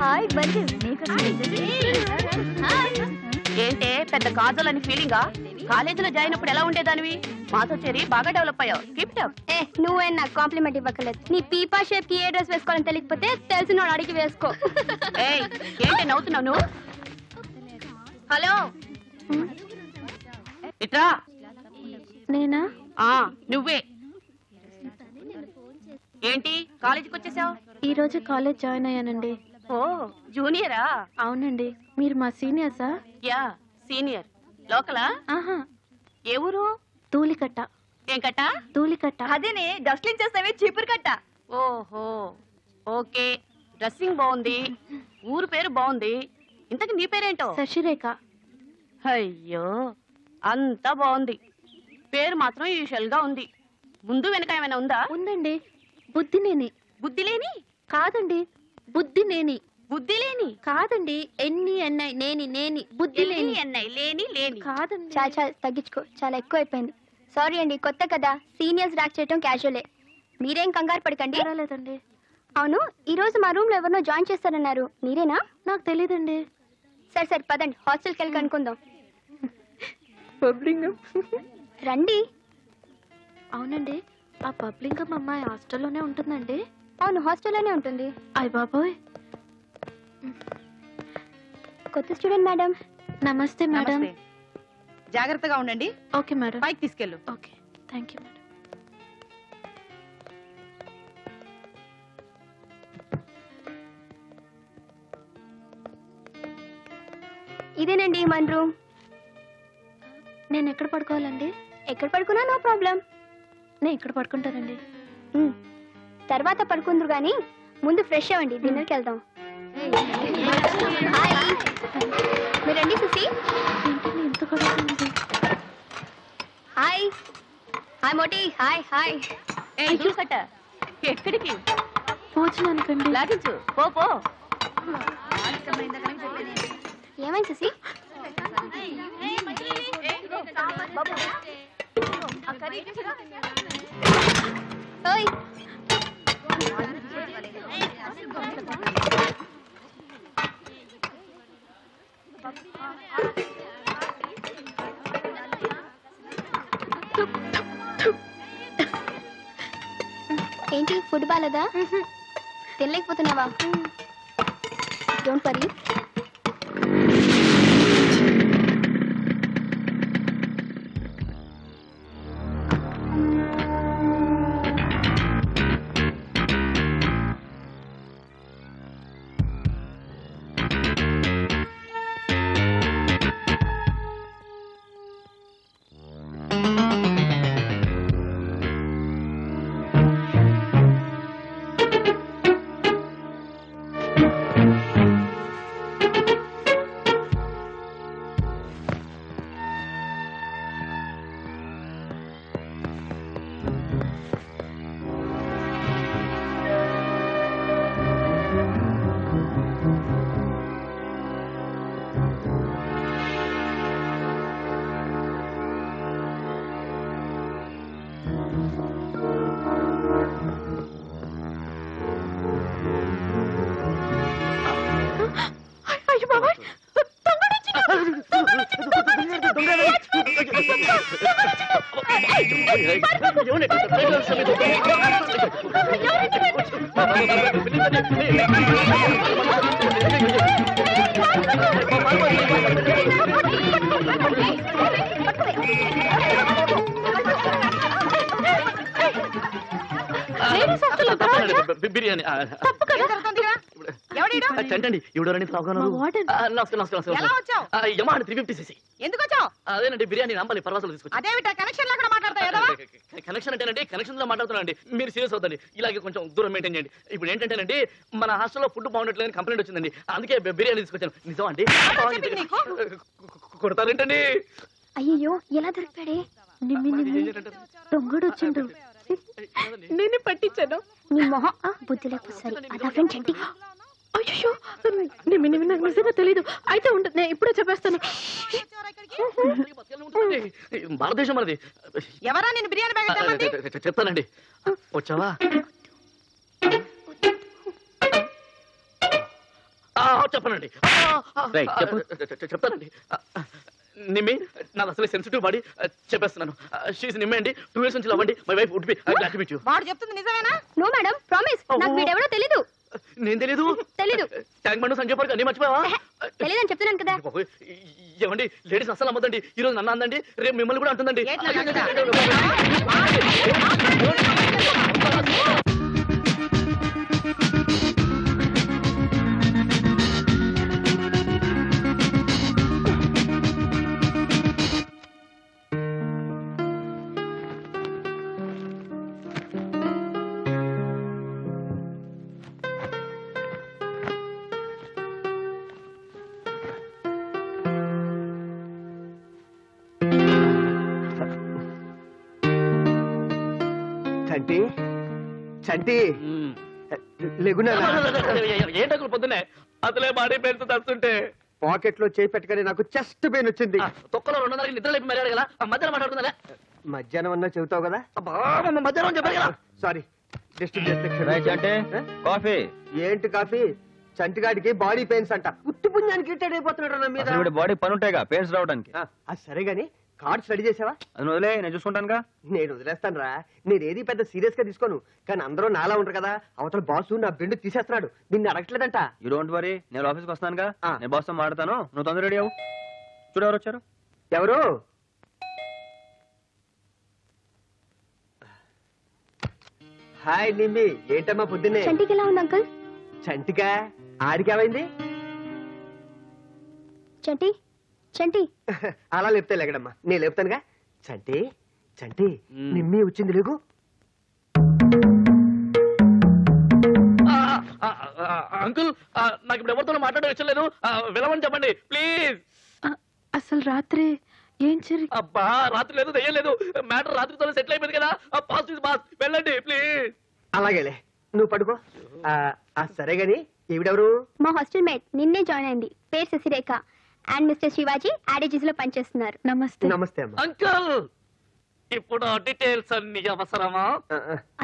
Hi బండి ఏంటే పెద్ద కాజల్ అని ఫీలింగా? కాలేజీలో జాయిన్ అప్పుడు ఎలా ఉండేదానివి? మాతో చేరి బాగా డెవలప్ అయ్యావు. Keep it up. నువ్వే నాకు కాంప్లిమెంట్ ఇవ్వకలేదు. నీ పీపా షేప్ కి ఏ డ్రెస్ వేసుకోవాలని తెలియకపోతే తెలిసినోడు అడిగి వేసుకో. ఏంటి నవ్వుతున్నావు నువ్వు? హలో ఇట్రా. నేనా? నువ్వే. ఏంటి కాలేజీకి వచ్చేసావు? ఈ రోజు కాలేజ్ జాయిన్ అయ్యానండి. ఓ జూనియరా? అవునండి. మీరు మా సీనియర్సా? Yeah senior. లోకలా? ఆహా. ఏ ఊరు? తూలికట్ట. ఏం కట్ట? తూలికట్ట. అదేనే డస్ట్లిన్ చేస్తావే చీపురు కట్ట. ఓహో ఓకే. డ్రెస్సింగ్ బాగుంది, ఊరు పేరు బాగుంది. ఇంతకు నీ పేరేంటో? శశిరేఖ. అయ్యో అంతా బాగుంది, పేరు మాత్రం యూజువల్ గా ఉంది. ముందు వెనక ఏమైనా ఉందా? ఉందండి. బుద్ధినేని. బుద్ధి లేని? కాదండి, బుద్ధినేని. బుద్ధి లేని కాదండి. ఎన్ని ఎన్నై నేని నేని బుద్ధి లేని. అన్నయ్య లేని లేని కాదండి. చాలా తగ్గించుకో, చాలా ఎక్కువ అయిపోయింది. సారీ అండి, కొత్త కదా, సీనియర్స్ ర్యాక్ చేయటం క్యాజువలే. మీరేం కంగారు పడకండి. లేదండి. అవును, ఈ రోజు మా రూమ్ లో ఎవరినో జాయిన్ చేస్తారన్నారు, మీరేనా? నాకు తెలీదండి. సరే సరే పదండి, హాస్టల్కి వెళ్ళి కనుక్కుందాం. రండి. అవునండి, ఆ పబ్లింగం అమ్మాయి హాస్టల్లోనే ఉంటుందండి. అవును, హాస్టల్లోనే ఉంటుంది. అయ్ బాబోయ్. కొత్త స్టూడెంట్ మేడం. నమస్తే మేడం. జాగ్రత్తగా ఉండండి. Okay madam. పైకి తీసుకెళ్ళు. Okay, thank you madam. ఇదేనండి మన రూమ్. నేను ఎక్కడ పడుకోవాలండి? ఎక్కడ పడుకున్నా నో ప్రాబ్లం. నేను ఇక్కడ పడుకుంటానండి. తర్వాత పడుకుందరు కానీ ముందు ఫ్రెష్ అవ్వండి, డిన్నర్కి వెళ్దాం. హాయ్, మీరు రండి సుసి. హాయ్ హాయ్ మోటి. Hi hi. కట్ట ఎక్కడికి? భోజనానికండి. లాగించు పో పో. ఏమైంది సుసి? ఓయ్ ఏంటి, ఫుడ్ బాలేదా? తినలేకపోతున్నావా? Don't worry. బిర్యానీ చంటండి ఎవడోరని అదేనండి బిర్యానీ నంపాలి పర్వాసాలు తీసుకొచ్చి. కనెక్షన్ అంటేనండి కనెక్షన్ లో మాట్లాడుతున్నాండి, మీరు సీరియస్ అవుతండి. ఇలాగే కొంచెం దూరం మెయింటైన్ చేయండి. ఇప్పుడు ఏంటంటేనండి మన హాస్టల్లో ఫుడ్ బాగుండట్లేదని కంప్లైంట్ వచ్చిందండి, అందుకే బిర్యానీ తీసుకొచ్చాను. నిజం అండి? కొడతారేంటండి? అయ్యో, ఎలా దొరికాడే? దొంగడు వచ్చిండు. నేను పట్టించాను. నీ మొహం బుద్ధి లేకపోతే అదా ఫ్రెండ్ చంటి. అయ్యో నాకు నిజంగా తెలీదు. అయితే ఉంటుంది, నేను ఇప్పుడే చెప్పేస్తాను. భారతదేశం మనది. ఎవరా నేను బిర్యానీ బ్యాగ్ చెప్తానండి. వచ్చావా? చెప్పనండి రైట్, చెప్పు. చెప్తానండి నిమ్మి నాకు అసలు సెన్సిటివ్ బాడీ చెప్పేస్తున్నాను షీస్ నిమ్మే అండి 2 years నుంచి లవ్ అండి my wife would be glad to meet you వాడు చెప్తుంది నిజమేనా? నో మేడం ప్రామిస్, నాకు వీడెవడో తెలీదు. నేను తెలీదు తెలీదు. ట్యాంక్ బండ్ సంజయ్ పార్క్ అన్ని మర్చిపోయావా తెలీదని చెప్తున్నాను కదా. బాబోయ్, ఏమండి లేడీస్ అసలు అమ్మదండి ఈ రోజు నన్ను అందండి రేపు మిమ్మల్ని కూడా అంటుందండి చంటి చంటి లేగునా ఏంటో పొద్దున్నే అసలే బాడీ పెయిన్స్ తస్తుంటే పాకెట్ లో చేయి పెట్టగానే నాకు చెస్ట్ పెయిన్ వచ్చింది. తొక్కలో 2:30 నిద్ర లేపి మర్యాద కదా మధ్యాహ్నం మాట్లాడుతుందా మధ్యాహ్నం అన్నా చెబుతావు కదా. మధ్యాహ్నం చెప్పారు కదా సారీ డిస్టర్బ్ రైట్ అంటే కాఫీ. ఏంటి కాఫీ? చంటిగాడికి బాడీ పెయిన్స్ అంట. ఉత్తి పుణ్యానికి ఇట్టడి అయిపోతున్నాడు నా మీద. అసలు వీడి బాడీ పని ఉంటాయిగా పెయిన్స్ రావడానికి. అది సరే గాని కార్డ్స్ రెడీ చేసావా? అది వదిలే, నేను చూసుకుంటానుగా. నేను వదిలేస్తాను రా. నేనేది పెద్ద సీరియస్ గా తీసుకోను, కానీ అందరూ నాలా ఉంటారు కదా. అవతల బాసు నా బెండు తీసేస్తున్నాడు, నిన్ను అడగట్లేదంట. యూ డోంట్ వరీ, నేను ఆఫీస్కి వస్తానుగా. ఆ. నేను బాస్తో మాట్లాడతాను, నువ్వు తొందర రెడీ అవ్వు. చూడు ఎవరు వచ్చారు. ఎవరు? హాయ్ నిమ్మి, ఏంటమ్మా పొద్దున్నే? చంటికి ఎలా ఉంది అంకుల్? చంటిగా ఆడికేమైంది? చంటి చంటి అలా లేపితే లేకడమ్మా, నేను లేపుతానుగా. చంటి చంటి నిమ్మి వచ్చింది లేగు. అంకుల్ నాకు ఇప్పుడు ఎవరితో మాట్లాడడం ఇష్టం లేదు వెళ్ళమని చెప్పండి ప్లీజ్. అసలు రాత్రి ఏం జరిగి అబ్బా రాత్రి లేదు దయ్యం లేదు మ్యాటర్ రాత్రితో సెటిల్ అయిపోయింది కదా పాస్ బాస్ వెళ్ళండి ప్లీజ్. అలాగేలే, నువ్వు పడుకో. సరే గాని ఈవిడెవరు? మా హాస్టల్ మేట్ నిన్నే జాయిన్ అయింది, పేరు శశిరేఖ. అండ్ మిస్టర్ శివాజీ యాడేజీస్ లో పనిచేస్తున్నారు. నమస్తే. నమస్తే అమ్మా. అంకుల్ ఇప్పుడు డీటెయిల్స్ అన్ని అవసరమా?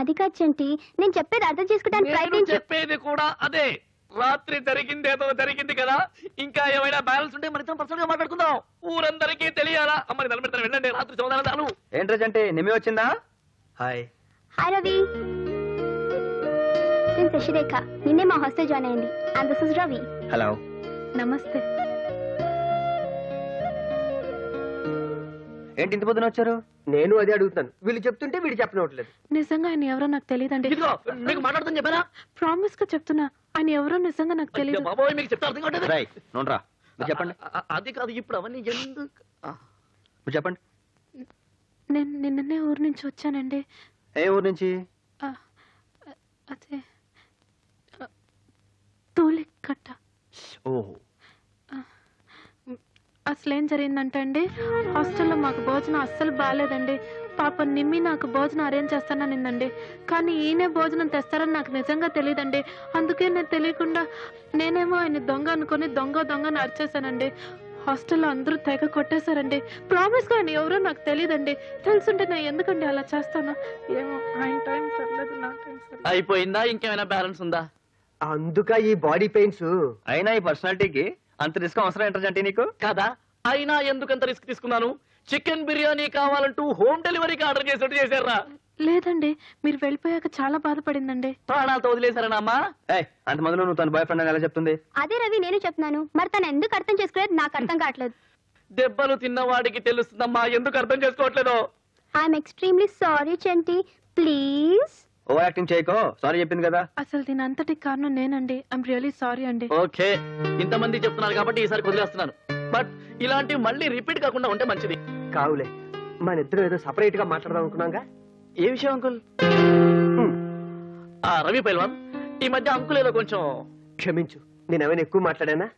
అది కాదు చంటి, నేను చెప్పేది అర్థం చేసుకోవడానికి నేను ప్రయత్నించు. చెప్పేది కూడా అదే. రాత్రి జరిగింది ఏదో జరిగింది కదా, ఇంకా ఏమైనా బ్యాలెన్స్ ఉంటే మన ఇద్దరం పర్సనల్ గా మాట్లాడుకుందాం. ఊరందరికీ తెలియాలా? అమ్మని నిలబెడతాను వెళ్ళండి, రాత్రి చదువుతాను. ఏంట్రా అంటే నిమ్మి వచ్చిందా? హాయ్. హాయ్ రవి, నేను శశిరేఖ, నిన్నే మా హాస్టల్ జాయిన్ అయింది. And this is Ravi. Hello. నమస్తే. ఏంటి ఇంత పొద్దున వచ్చారు? నేను అదే అడుగుతాను, వీళ్ళు చెప్తుంటే వీడు చెప్పనవట్లేదు. నిజంగా ఆయన ఎవరో నాకు తెలియదండి. ఇదిగో మీకు మాట్లాడుతాను చెప్పారా? ప్రామిస్ గా చెప్తున్నా, ఆయన ఎవరో నిజంగా నాకు అయ్యో తెలియదు. బాబోయ్ మీకు చెప్తే అర్థం కావట్లేదు. రైట్, నోనరా మీరు చెప్పండి. అది కాదు ఇప్పుడు అవన్నీ ఎందుకు మీరు చెప్పండి. నేను నిన్ననే ఊరు నుంచి వచ్చానండి. ఏ ఊరు నుంచి? ఆ, అదే తూలికట్ట. ఓహో. అసలు ఏం జరిగిందంటే అండి, హాస్టల్లో మాకు భోజనం అస్సలు బాగాలేదండి. పాప నిమ్మి నాకు భోజనం అరేంజ్ చేస్తాననిందండి, కానీ ఈయనే భోజనం తెస్తారని నాకు నిజంగా తెలియదండి. అందుకే నేను తెలియకుండా నేనేమో ఆయన దొంగ అనుకుని దొంగని అరిచేశానండి. హాస్టల్లో అందరూ తెగ కొట్టేశారండి. ప్రామిస్ గా ఆయన ఎవరో నాకు తెలియదండి. తెలుసుంటే నేను ఎందుకండి అలా చేస్తాను? ఏమో ఆయన టైం సర్లేదు, నా టైం సర్లేదు. అయిపోయిందా? ఇంకేమైనా బ్యాలెన్స్ ఉందా? అందుక ఈ బాడీ పెయిన్స్. అయినా ఈ పర్సనాలిటీకి అంత రిస్క్ అవసరం ఏంటంటే నీకు? కదా అయినా ఎందుకంత రిస్క్ తీసుకున్నాను? చికెన్ బిర్యానీ కావాలంటూ హోమ్ డెలివరీకి ఆర్డర్ చేసినట్టు చేశారా? లేదండి, మీరు వెళ్ళిపోయాక చాలా బాధపడిందండి. ప్రాణాలతో వదిలేశారనా అమ్మా? అంత మందిలో నువ్వు తన బాయ్ ఫ్రెండ్ అని ఎలా చెప్తుంది? అదే రవి నేను చెప్తున్నాను, మరి తను ఎందుకు అర్థం చేసుకోలేదు నాకు అర్థం కావట్లేదు. దెబ్బలు తిన్నవాడికి తెలుస్తుందమ్మా ఎందుకు అర్థం చేసుకోవట్లేదో. I'm extremely sorry Chanti, please. Over acting చేయకో, సారీ చెప్పింది కదా. అసలు దీని అంతటి కారణం నేనండి. ఐఎమ్ రియలీ సారీ అండి. ఓకే ఇంతమంది చెప్తున్నారు కాబట్టి ఈసారి వదిలేస్తున్నాను. బట్ ఇలాంటివి మళ్ళీ రిపీట్ కాకుండా ఉంటే మంచిది. కావులే, మన ఇద్దరం ఏదో సపరేట్ గా మాట్లాడదాం అనుకున్నాగా. ఏ విషయం అంకుల్? రవి పైల్వాన్ ఈ మధ్య అంకుల్ ఏదో కొంచెం క్షమించు, నేనేమైనా ఎక్కువ మాట్లాడానా?